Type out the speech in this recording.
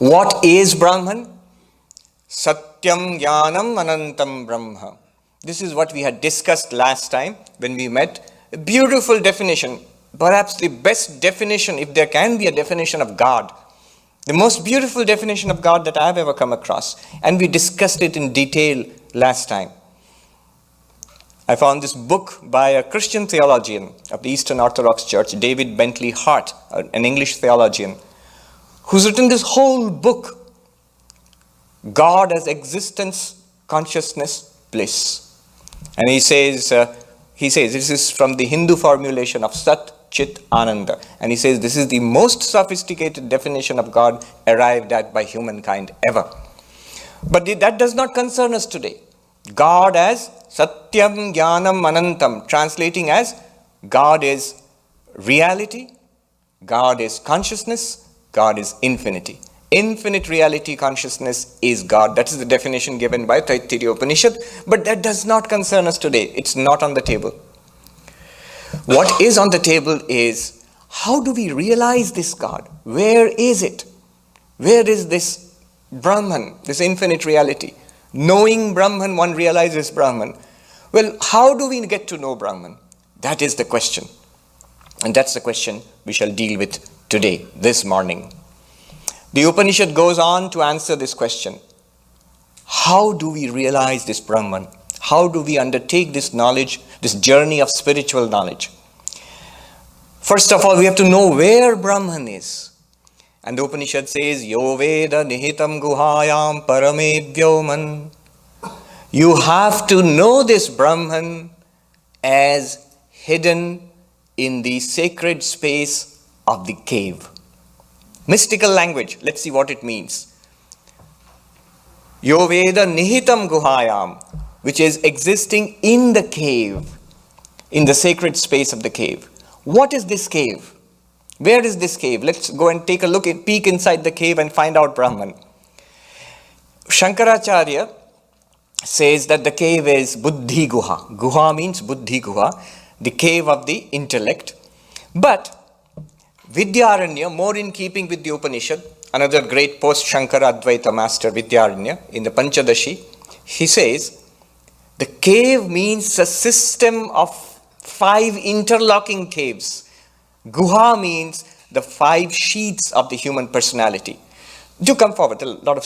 What is Brahman? Satyam Jnanam Anantam Brahma. This is what we had discussed last time when we met. A beautiful definition, perhaps the best definition, if there can be a definition of God. The most beautiful definition of God that I have ever come across. And we discussed it in detail last time. I found this book by a Christian theologian of the Eastern Orthodox Church, David Bentley Hart, an English theologian, who's written this whole book, God as existence, consciousness, bliss. And he says this is from the Hindu formulation of Sat, Chit, Ananda. And he says this is the most sophisticated definition of God arrived at by humankind ever. But that does not concern us today. God as Satyam Jnanam Anantam, translating as God is reality, God is consciousness, God is infinity. Infinite reality consciousness is God. That is the definition given by Taittiriya Upanishad. But that does not concern us today. It's not on the table. What is on the table is, how do we realize this God? Where is it? Where is this Brahman, this infinite reality? Knowing Brahman, one realizes Brahman. Well, how do we get to know Brahman? That is the question. And that's the question we shall deal with today, this morning. The Upanishad goes on to answer this question. How do we realize this Brahman? How do we undertake this knowledge, this journey of spiritual knowledge? First of all, we have to know where Brahman is. And the Upanishad says, Yo Veda Nihitam Guhayam Parame Vyoman. You have to know this Brahman as hidden in the sacred space of the cave. Mystical language. Let's see what it means. Yo Veda Nihitam Guhayam, which is existing in the cave, in the sacred space of the cave. What is this cave? Where is this cave? Let's go and take a look at, peek inside the cave and find out Brahman. Shankaracharya says that the cave is Buddhi Guha. Guha means Buddhi Guha, the cave of the intellect. But Vidyaranya, more in keeping with the Upanishad, another great post-Shankara Advaita master, Vidyaranya, in the Panchadashi, he says, the cave means a system of 5 interlocking caves. Guha means the 5 sheaths of the human personality. Do come forward, a lot of